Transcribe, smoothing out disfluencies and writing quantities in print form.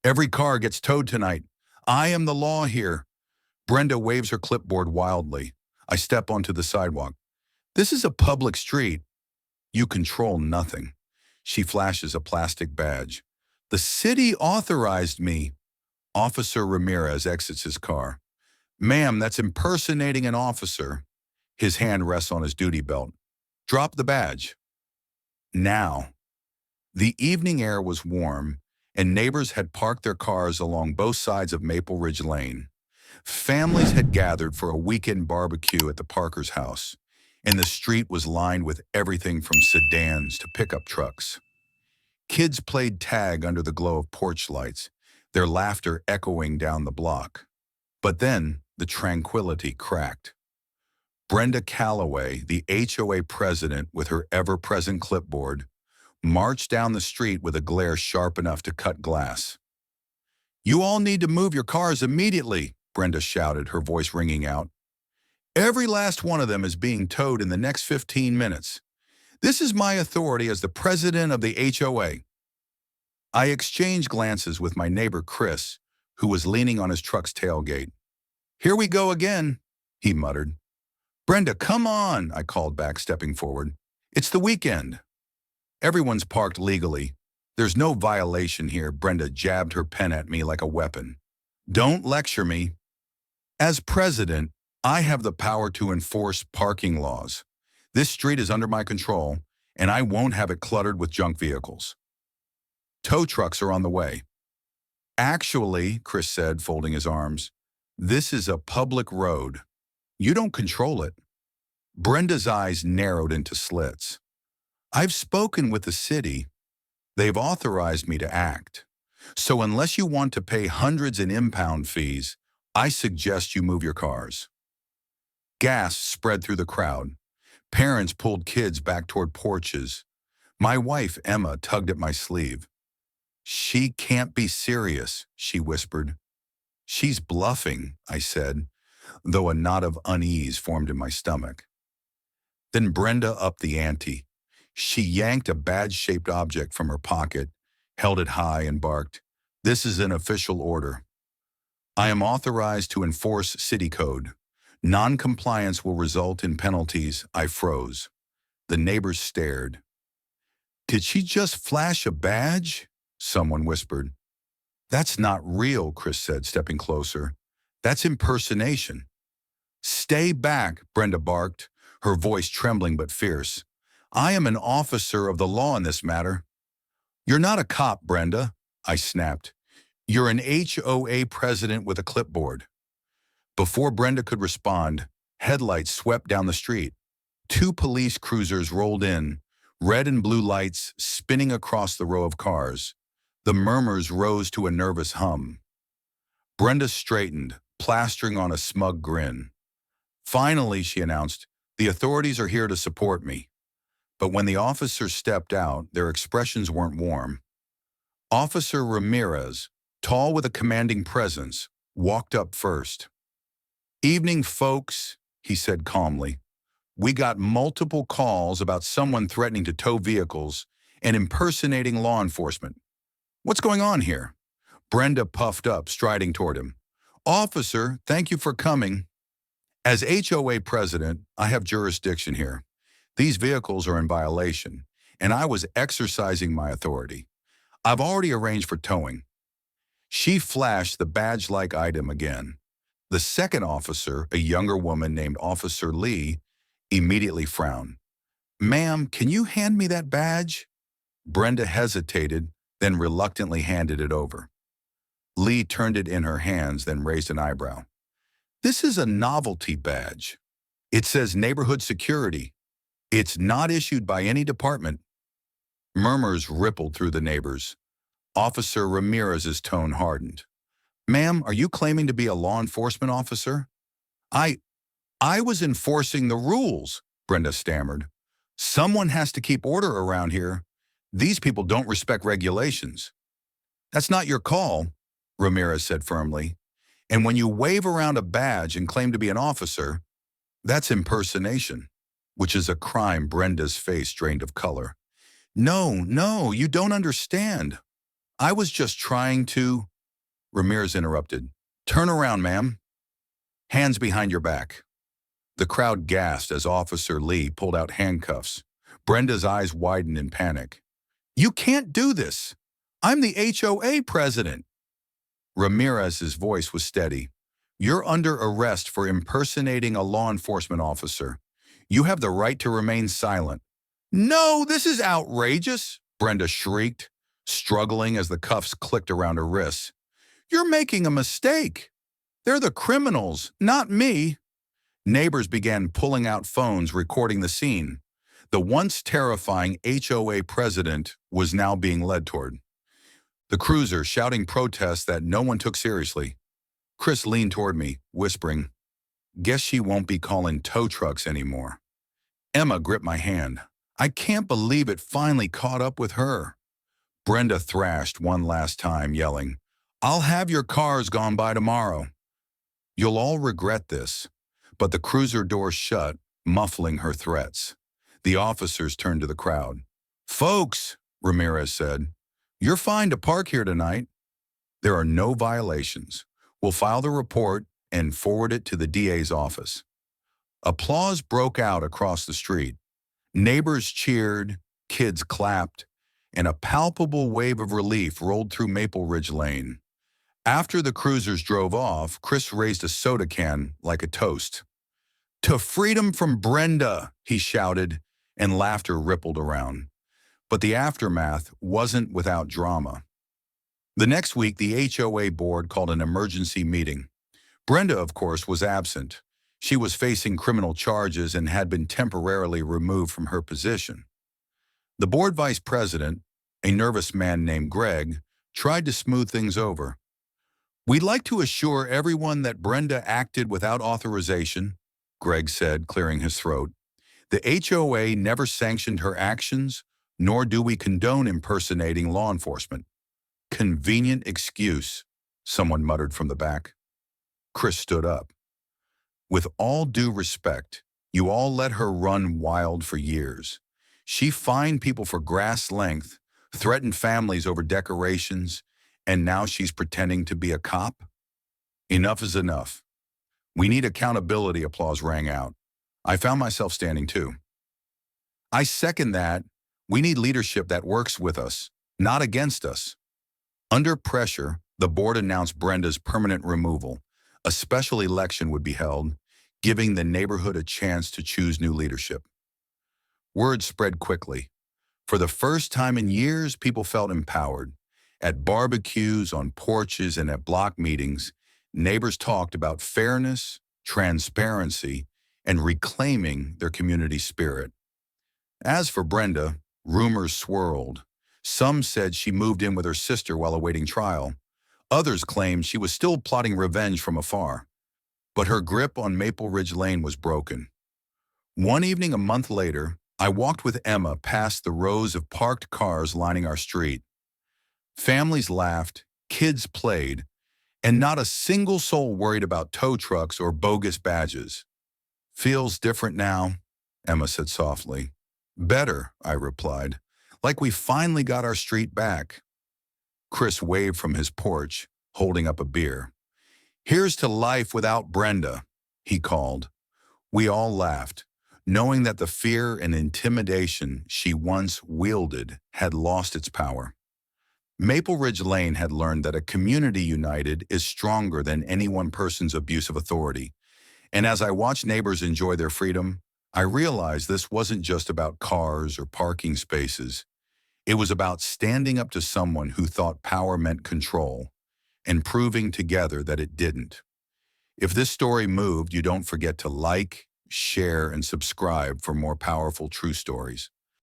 Every car gets towed tonight. I am the law here. Brenda waves her clipboard wildly. I step onto the sidewalk. This is a public street. You control nothing. She flashes a plastic badge. The city authorized me. Officer Ramirez exits his car. Ma'am, that's impersonating an officer. His hand rests on his duty belt. Drop the badge. Now. The evening air was warm, and neighbors had parked their cars along both sides of Maple Ridge Lane. Families had gathered for a weekend barbecue at the Parker's house, and the street was lined with everything from sedans to pickup trucks. Kids played tag under the glow of porch lights, their laughter echoing down the block. But then the tranquility cracked. Brenda Calloway, the HOA president with her ever-present clipboard, marched down the street with a glare sharp enough to cut glass. You all need to move your cars immediately, Brenda shouted, her voice ringing out. Every last one of them is being towed in the next 15 minutes. This is my authority as the president of the HOA. I exchanged glances with my neighbor Chris, who was leaning on his truck's tailgate. Here we go again, he muttered. Brenda, come on, I called back, stepping forward. It's the weekend. Everyone's parked legally. There's no violation here. Brenda jabbed her pen at me like a weapon. Don't lecture me. As president, I have the power to enforce parking laws. This street is under my control, and I won't have it cluttered with junk vehicles. Tow trucks are on the way. Actually, Chris said, folding his arms, this is a public road. You don't control it. Brenda's eyes narrowed into slits. I've spoken with the city. They've authorized me to act. So unless you want to pay hundreds in impound fees, I suggest you move your cars. Gasps spread through the crowd. Parents pulled kids back toward porches. My wife, Emma, tugged at my sleeve. She can't be serious, she whispered. She's bluffing, I said, though a knot of unease formed in my stomach. Then Brenda upped the ante. She yanked a badge-shaped object from her pocket, held it high, and barked, This is an official order. I am authorized to enforce city code. Non-compliance will result in penalties. I froze. The neighbors stared. Did she just flash a badge? Someone whispered. That's not real, Chris said, stepping closer. That's impersonation. Stay back, Brenda barked, her voice trembling but fierce. I am an officer of the law in this matter. You're not a cop, Brenda, I snapped. You're an HOA president with a clipboard. Before Brenda could respond, headlights swept down the street. 2 police cruisers rolled in, red and blue lights spinning across the row of cars. The murmurs rose to a nervous hum. Brenda straightened, plastering on a smug grin. Finally, she announced, the authorities are here to support me. But when the officers stepped out, their expressions weren't warm. Officer Ramirez, tall with a commanding presence, walked up first. Evening, folks, he said calmly. We got multiple calls about someone threatening to tow vehicles and impersonating law enforcement. What's going on here? Brenda puffed up, striding toward him. Officer, thank you for coming. As HOA president, I have jurisdiction here. These vehicles are in violation, and I was exercising my authority. I've already arranged for towing. She flashed the badge-like item again. The second officer, a younger woman named Officer Lee, immediately frowned. Ma'am, can you hand me that badge? Brenda hesitated, then reluctantly handed it over. Lee turned it in her hands, then raised an eyebrow. This is a novelty badge. It says neighborhood security. It's not issued by any department. Murmurs rippled through the neighbors. Officer Ramirez's tone hardened. Ma'am, are you claiming to be a law enforcement officer? I was enforcing the rules, Brenda stammered. Someone has to keep order around here. These people don't respect regulations. That's not your call, Ramirez said firmly. And when you wave around a badge and claim to be an officer, that's impersonation, which is a crime. Brenda's face drained of color. No, you don't understand. I was just trying to... Ramirez interrupted. Turn around, ma'am. Hands behind your back. The crowd gasped as Officer Lee pulled out handcuffs. Brenda's eyes widened in panic. You can't do this. I'm the HOA president. Ramirez's voice was steady. You're under arrest for impersonating a law enforcement officer. You have the right to remain silent. No, this is outrageous, Brenda shrieked, struggling as the cuffs clicked around her wrists. You're making a mistake. They're the criminals, not me. Neighbors began pulling out phones recording the scene. The once terrifying HOA president was now being led toward the cruiser, shouting protests that no one took seriously. Chris leaned toward me, whispering, Guess she won't be calling tow trucks anymore. Emma gripped my hand. I can't believe it finally caught up with her. Brenda thrashed one last time, yelling, I'll have your cars gone by tomorrow. You'll all regret this. But the cruiser door shut, muffling her threats. The officers turned to the crowd. Folks, Ramirez said, you're fine to park here tonight. There are no violations. We'll file the report and forward it to the DA's office. Applause broke out across the street. Neighbors cheered, kids clapped, and a palpable wave of relief rolled through Maple Ridge Lane. After the cruisers drove off, Chris raised a soda can like a toast. To freedom from Brenda, he shouted, and laughter rippled around. But the aftermath wasn't without drama. The next week, the HOA board called an emergency meeting. Brenda, of course, was absent. She was facing criminal charges and had been temporarily removed from her position. The board vice president, a nervous man named Greg, tried to smooth things over. We'd like to assure everyone that Brenda acted without authorization, Greg said, clearing his throat. The HOA never sanctioned her actions, nor do we condone impersonating law enforcement. Convenient excuse, someone muttered from the back. Chris stood up. With all due respect, you all let her run wild for years. She fined people for grass length, threatened families over decorations, and now she's pretending to be a cop? Enough is enough. We need accountability, applause rang out. I found myself standing too. I second that. We need leadership that works with us, not against us. Under pressure, the board announced Brenda's permanent removal. A special election would be held, giving the neighborhood a chance to choose new leadership. Word spread quickly. For the first time in years, people felt empowered. At barbecues, on porches, and at block meetings, neighbors talked about fairness, transparency, and reclaiming their community spirit. As for Brenda, rumors swirled. Some said she moved in with her sister while awaiting trial. Others claimed she was still plotting revenge from afar. But her grip on Maple Ridge Lane was broken. One evening a month later, I walked with Emma past the rows of parked cars lining our street. Families laughed, kids played, and not a single soul worried about tow trucks or bogus badges. Feels different now, Emma said softly. Better, I replied, like we finally got our street back. Chris waved from his porch, holding up a beer. Here's to life without Brenda, he called. We all laughed, knowing that the fear and intimidation she once wielded had lost its power. Maple Ridge Lane had learned that a community united is stronger than any one person's abuse of authority. And as I watched neighbors enjoy their freedom, I realized this wasn't just about cars or parking spaces. It was about standing up to someone who thought power meant control and proving together that it didn't. If this story moved, you don't forget to like, share, and subscribe for more powerful true stories.